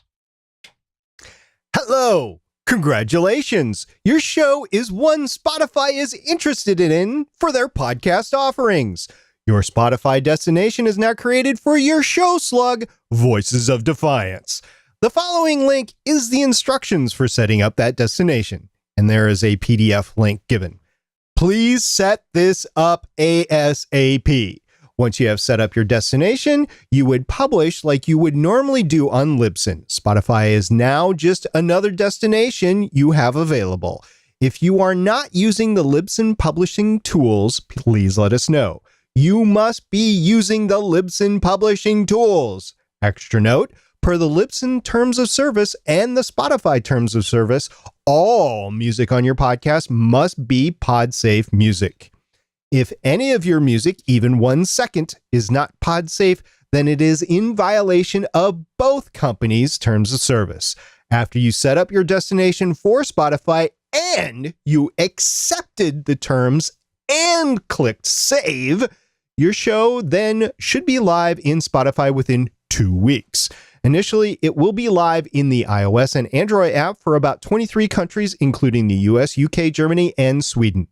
Hello. Congratulations. Your show is one Spotify is interested in for their podcast offerings. Your Spotify destination is now created for your show slug, Voices of Defiance. The following link is the instructions for setting up that destination, and there is a PDF link given. Please set this up ASAP. Once you have set up your destination, you would publish like you would normally do on Libsyn. Spotify is now just another destination you have available. If you are not using the Libsyn publishing tools, please let us know. You must be using the Libsyn publishing tools. Extra note, per the Libsyn terms of service and the Spotify terms of service, all music on your podcast must be pod-safe music. If any of your music, even 1 second, is not pod-safe, then it is in violation of both companies' terms of service. After you set up your destination for Spotify and you accepted the terms and clicked save, your show then should be live in Spotify within 2 weeks. Initially, it will be live in the iOS and Android app for about 23 countries, including the US, UK, Germany, and Sweden.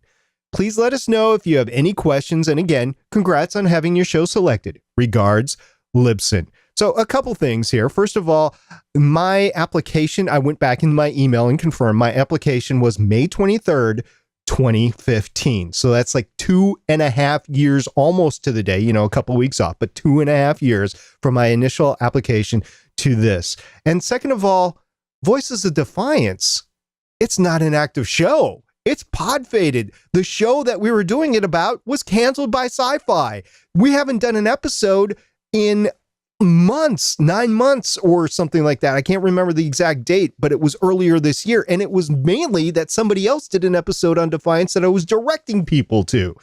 Please let us know if you have any questions, and again, congrats on having your show selected. Regards, Libsyn. So a couple things here. First of all, my application, I went back in my email and confirmed my application was May 23rd, 2015. So that's like 2.5 years, almost to the day, a couple weeks off, but 2.5 years from my initial application to this. And second of all, Voices of Defiance, it's not an active show. It's pod faded. The show that we were doing it about was canceled by Sci-Fi. We haven't done an episode in months, 9 months or something like that. I can't remember the exact date, but it was earlier this year. And it was mainly that somebody else did an episode on Defiance that I was directing people to.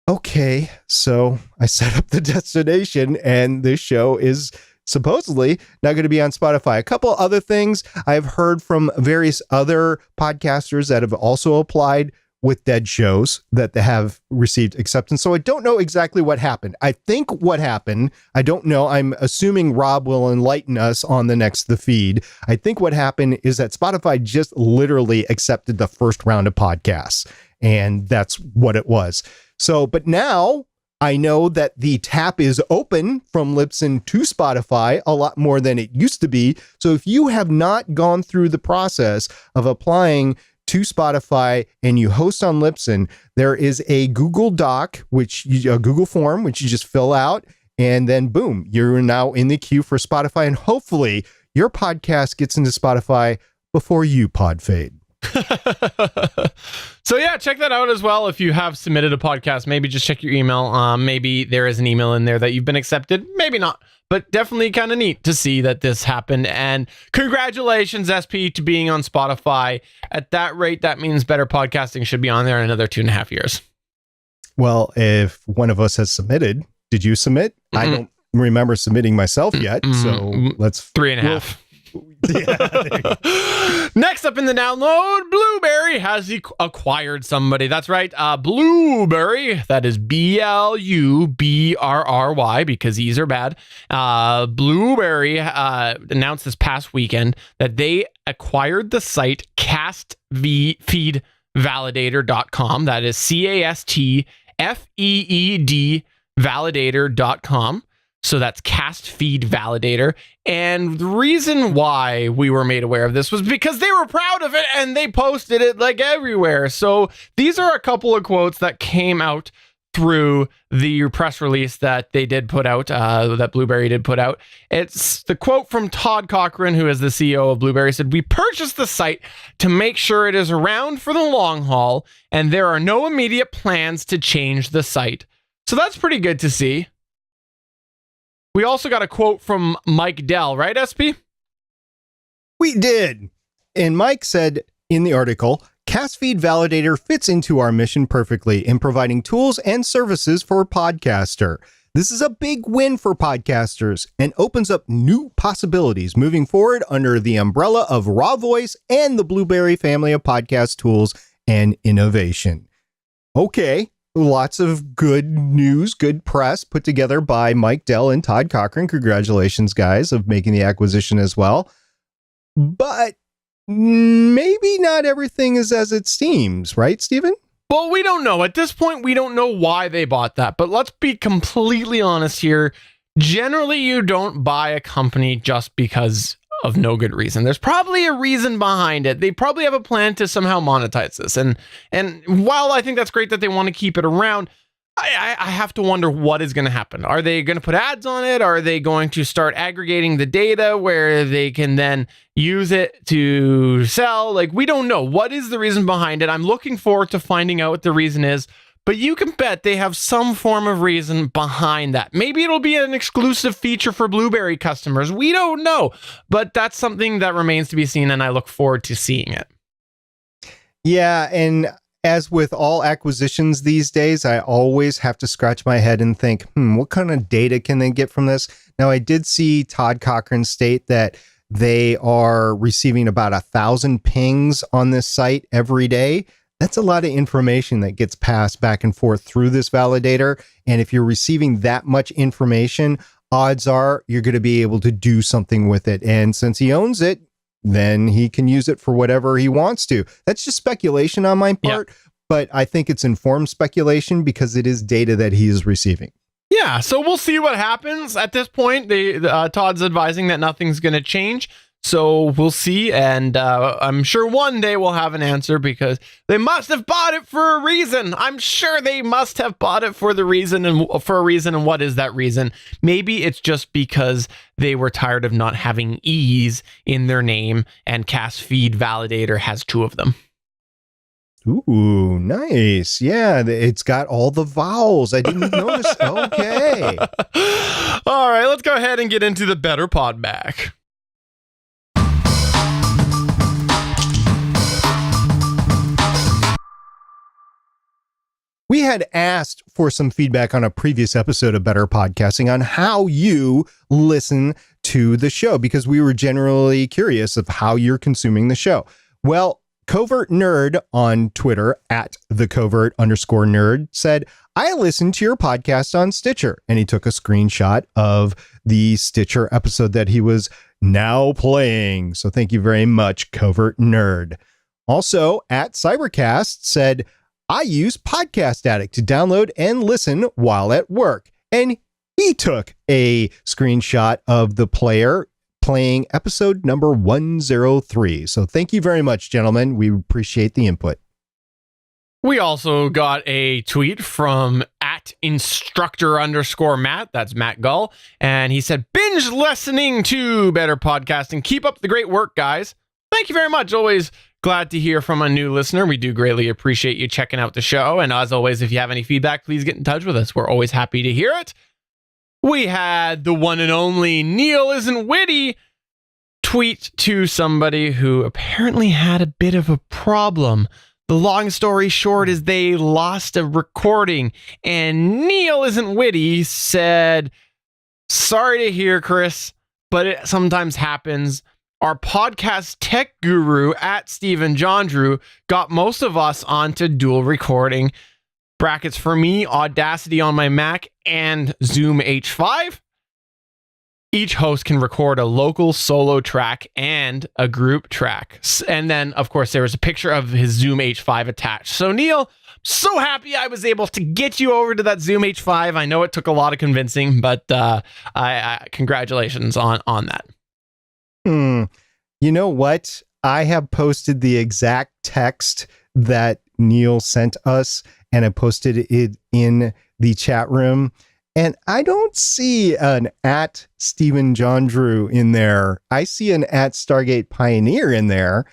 Okay, so I set up the destination and this show is supposedly not going to be on Spotify. A couple other things I've heard from various other podcasters that have also applied with dead shows that they have received acceptance. So I don't know exactly what happened. I think what happened, I don't know. I'm assuming Rob will enlighten us on the feed. I think what happened is that Spotify just literally accepted the first round of podcasts, and that's what it was. So, but now I know that the tap is open from Libsyn to Spotify a lot more than it used to be. So if you have not gone through the process of applying to Spotify and you host on Libsyn, there is a Google Doc, a Google form, which you just fill out, and then boom, you're now in the queue for Spotify, and hopefully your podcast gets into Spotify before you pod fade. So yeah, check that out as well. If you have submitted a podcast, maybe just check your email. Maybe there is an email in there that you've been accepted, maybe not, but definitely kind of neat to see that this happened. And congratulations, SP, to being on Spotify. At that rate, that means Better Podcasting should be on there in another 2.5 years. Well, if one of us has submitted, did you submit? Mm-hmm. I don't remember submitting myself yet. Mm-hmm. So let's 3.5. Yeah, next up in the download, Blueberry has acquired somebody. That's right, Blueberry. That is BLUBRRY because E's are bad. Blueberry announced this past weekend that they acquired the site castfeedvalidator.com. That is CASTFEED validator.com. So that's Cast Feed Validator. And the reason why we were made aware of this was because they were proud of it and they posted it like everywhere. So these are a couple of quotes that came out through the press release that they did put out, that Blueberry did put out. It's the quote from Todd Cochran, who is the CEO of Blueberry, said, "We purchased the site to make sure it is around for the long haul, and there are no immediate plans to change the site." So that's pretty good to see. We also got a quote from Mike Dell, right, SP? We did. And Mike said in the article, Cast Feed Validator fits into our mission perfectly in providing tools and services for podcaster. This is a big win for podcasters and opens up new possibilities moving forward under the umbrella of Raw Voice and the Blueberry family of podcast tools and innovation. Okay, lots of good news, good press put together by Mike Dell and Todd Cochran. Congratulations, guys, of making the acquisition as well. But maybe not everything is as it seems, right, Stephen? Well, we don't know. At this point, we don't know why they bought that. But let's be completely honest here. Generally, you don't buy a company just because of no good reason. There's probably a reason behind it. They probably have a plan to somehow monetize this. And while I think that's great that they want to keep it around, I have to wonder what is going to happen. Are they going to put ads on it? Are they going to start aggregating the data where they can then use it to sell? Like, we don't know. What is the reason behind it? I'm looking forward to finding out what the reason is, but you can bet they have some form of reason behind that. Maybe it'll be an exclusive feature for Blueberry customers. We don't know, but that's something that remains to be seen, and I look forward to seeing it. Yeah, and as with all acquisitions these days, I always have to scratch my head and think, what kind of data can they get from this? Now, I did see Todd Cochran state that they are receiving about 1,000 pings on this site every day. That's a lot of information that gets passed back and forth through this validator. And if you're receiving that much information, odds are you're going to be able to do something with it. And since he owns it, then he can use it for whatever he wants to. That's just speculation on my part, but I think it's informed speculation because it is data that he is receiving. Yeah, so we'll see what happens. At this point, Todd's advising that nothing's going to change. So we'll see, and I'm sure one day we'll have an answer because they must have bought it for a reason. I'm sure they must have bought it for the reason and for a reason. And what is that reason? Maybe it's just because they were tired of not having E's in their name, and Cast Feed Validator has 2 of them. Ooh, nice. Yeah, it's got all the vowels. I didn't notice. Okay. All right, let's go ahead and get into the Better Pod Back. We had asked for some feedback on a previous episode of Better Podcasting on how you listen to the show, because we were generally curious of how you're consuming the show. Well, Covert Nerd on Twitter at @thecovert_nerd said, I listened to your podcast on Stitcher, and he took a screenshot of the Stitcher episode that he was now playing. So thank you very much, Covert Nerd. Also at Cybercast said, I use Podcast Addict to download and listen while at work. And he took a screenshot of the player playing episode number 103. So thank you very much, gentlemen. We appreciate the input. We also got a tweet from @instructor_Matt. That's Matt Gull. And he said, binge listening to Better Podcasting. Keep up the great work, guys. Thank you very much. Always glad to hear from a new listener. We do greatly appreciate you checking out the show. And as always, if you have any feedback, please get in touch with us. We're always happy to hear it. We had the one and only Neil Isn't Witty tweet to somebody who apparently had a bit of a problem. The long story short is they lost a recording, and Neil Isn't Witty said, sorry to hear, Chris, but it sometimes happens. Our podcast tech guru at Stephen John Drew got most of us onto dual recording. Brackets for me, Audacity on my Mac and Zoom H5. Each host can record a local solo track and a group track. And then, of course, there was a picture of his Zoom H5 attached. So, Neil, so happy I was able to get you over to that Zoom H5. I know it took a lot of convincing, but I congratulations on that. You know what? I have posted the exact text that Neil sent us, and I posted it in the chat room. And I don't see an at Stephen John Drew in there. I see an at Stargate Pioneer in there.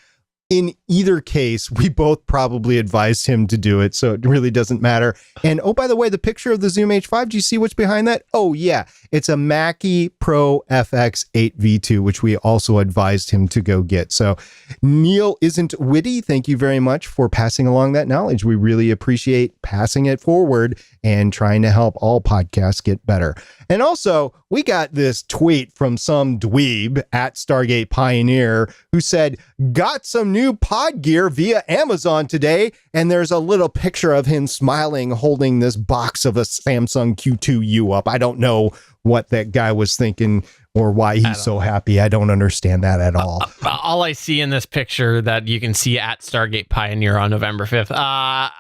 In either case, we both probably advised him to do it, so it really doesn't matter. And oh, by the way, the picture of the Zoom H5, do you see what's behind that? Oh, yeah. It's a Mackie Pro FX 8V2, which we also advised him to go get. So Neil isn't witty. Thank you very much for passing along that knowledge. We really appreciate passing it forward and trying to help all podcasts get better. And also, we got this tweet from some dweeb at Stargate Pioneer who said, got some new pod gear via Amazon today. And there's a little picture of him smiling, holding this box of a Samsung Q2U up. I don't know what that guy was thinking or why he's so happy. I don't understand that at all. All I see in this picture that you can see at Stargate Pioneer on November 5th,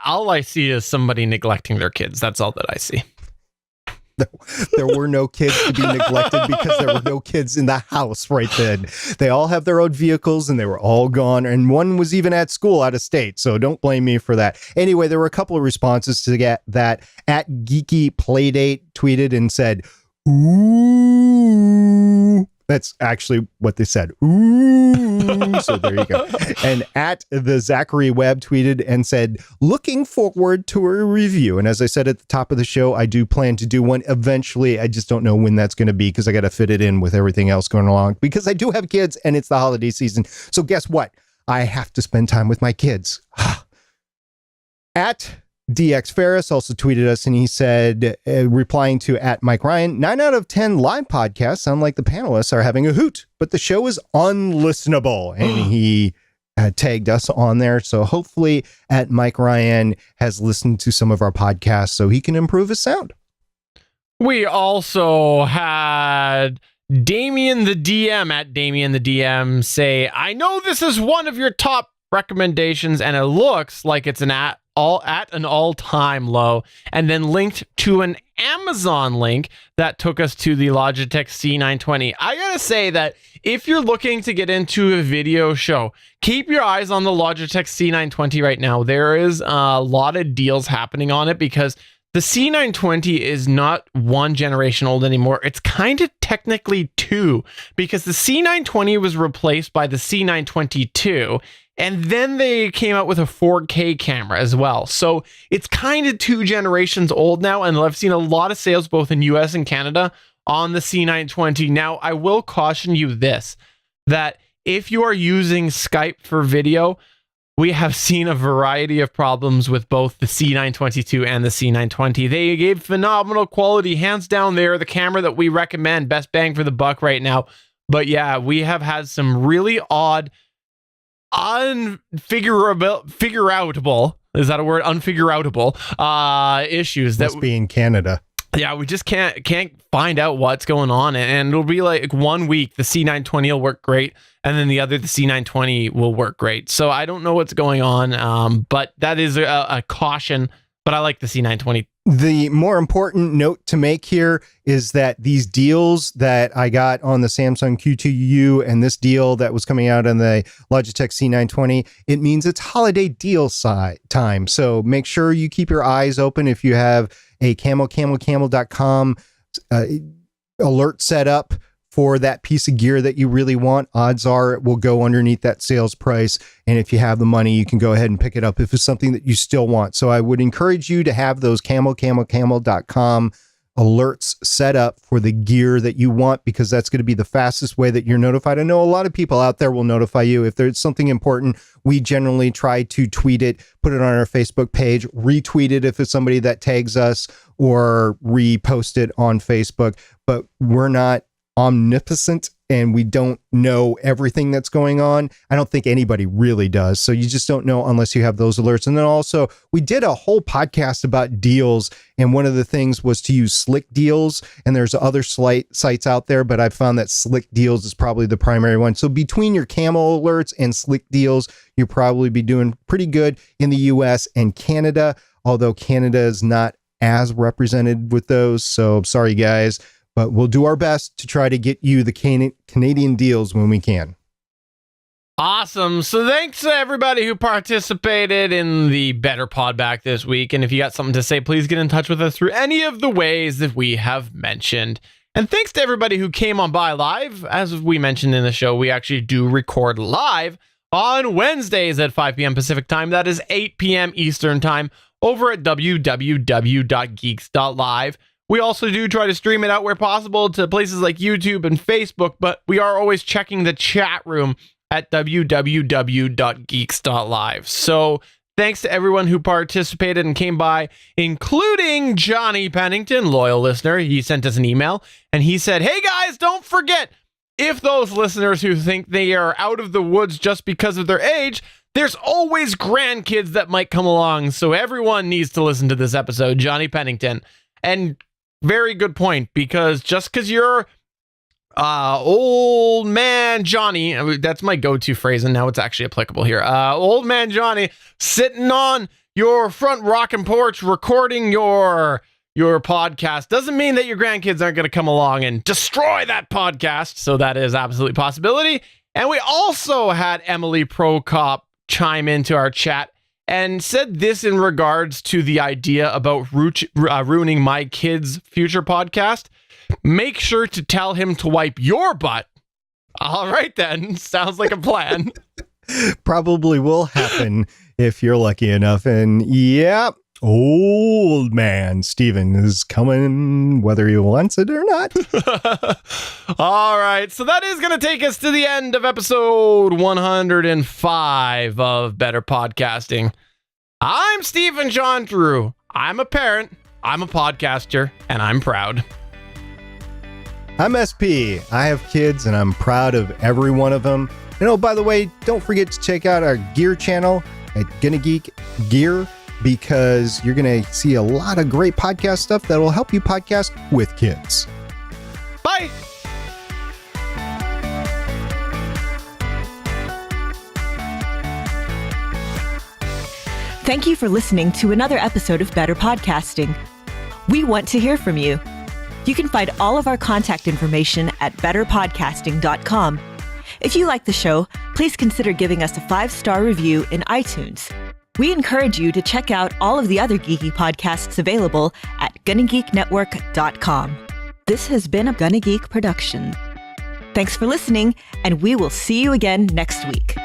all I see is somebody neglecting their kids. That's all that I see. There were no kids to be neglected because there were no kids in the house right then. They all have their own vehicles and they were all gone. And one was even at school out of state. So don't blame me for that. Anyway, there were a couple of responses to get that. At Geeky Playdate tweeted and said, ooh. That's actually what they said. Ooh. So there you go. And at the Zachary Webb tweeted and said, looking forward to a review. And as I said at the top of the show, I do plan to do one eventually. I just don't know when that's going to be because I got to fit it in with everything else going along because I do have kids and it's the holiday season. So guess what? I have to spend time with my kids. At DX Ferris also tweeted us and he said, replying to at Mike Ryan, 9 out of 10 live podcasts sound like the panelists are having a hoot, but the show is unlistenable. And he tagged us on there. So hopefully at Mike Ryan has listened to some of our podcasts so he can improve his sound. We also had Damien the DM at Damien the DM say, I know this is one of your top recommendations and it looks like it's an at an all-time low, and then linked to an Amazon link that took us to the Logitech C920. I gotta say that if you're looking to get into a video show, keep your eyes on the Logitech C920 right now. There is a lot of deals happening on it because the C920 is not one generation old anymore. It's kind of technically two because the C920 was replaced by the C920 and then they came out with a 4K camera as well. So it's kind of 2 generations old now. And I've seen a lot of sales both in US and Canada on the C920. Now, I will caution you this, that if you are using Skype for video, we have seen a variety of problems with both the C922 and the C920. They gave phenomenal quality, hands down. They're the camera that we recommend, best bang for the buck right now. But yeah, we have had some really odd, unfigureoutable, is that a word? Unfigureoutable issues that must be in Canada. Yeah, we just can't find out what's going on, and it'll be like 1 week the C920 will work great, and then the C920 will work great. So I don't know what's going on, but that is a caution. But I like the C920. The more important note to make here is that these deals that I got on the Samsung Q2U and this deal that was coming out on the Logitech C920, it means it's holiday deal time. So make sure you keep your eyes open if you have a camel.com alert set up for that piece of gear that you really want. Odds are it will go underneath that sales price. And if you have the money, you can go ahead and pick it up if it's something that you still want. So I would encourage you to have those camel.com alerts set up for the gear that you want, because that's going to be the fastest way that you're notified. I know a lot of people out there will notify you if there's something important. We generally try to tweet it, put it on our Facebook page, retweet it if it's somebody that tags us, or repost it on Facebook. But we're not omnipotent and we don't know everything that's going on. I don't think anybody really does. So you just don't know unless you have those alerts. And then also we did a whole podcast about deals. And one of the things was to use Slick Deals. And there's other sites out there, but I found that Slick Deals is probably the primary one. So between your Camel alerts and Slick Deals, you'll probably be doing pretty good in the US and Canada. although Canada is not as represented with those. So sorry, guys, but we'll do our best to try to get you the Canadian deals when we can. Awesome. So thanks to everybody who participated in the Better Pod Back this week. And if you got something to say, please get in touch with us through any of the ways that we have mentioned. And thanks to everybody who came on by live. As we mentioned in the show, we actually do record live on Wednesdays at 5 p.m. Pacific time. That is 8 p.m. Eastern time over at www.geeks.live. We also do try to stream it out where possible to places like YouTube and Facebook, but we are always checking the chat room at www.geeks.live. So thanks to everyone who participated and came by, including Johnny Pennington, loyal listener. He sent us an email and he said, hey guys, don't forget, if those listeners who think they are out of the woods just because of their age, there's always grandkids that might come along. So everyone needs to listen to this episode, Johnny Pennington. And very good point, because just because you're old man Johnny, that's my go-to phrase, and now it's actually applicable here. Old man Johnny sitting on your front rocking porch recording your podcast doesn't mean that your grandkids aren't going to come along and destroy that podcast. So that is absolutely a possibility. And we also had Emily Prokop chime into our chat and said this in regards to the idea about ruining my kid's future podcast. Make sure to tell him to wipe your butt. All right, then. Sounds like a plan. Probably will happen if you're lucky enough. And yeah, old man Steven is coming whether he wants it or not. All right. So that is going to take us to the end of episode 105 of Better Podcasting. I'm Stephen John Drew. I'm a parent, I'm a podcaster, and I'm proud. I'm SP. I have kids and I'm proud of every one of them. And oh, by the way, don't forget to check out our gear channel at Gonna Geek Gear, because you're going to see a lot of great podcast stuff that will help you podcast with kids. Bye. Thank you for listening to another episode of Better Podcasting. We want to hear from you. You can find all of our contact information at betterpodcasting.com. If you like the show, please consider giving us a 5-star review in iTunes. We encourage you to check out all of the other geeky podcasts available at GonnaGeekNetwork.com. This has been a Gonna Geek production. Thanks for listening, and we will see you again next week.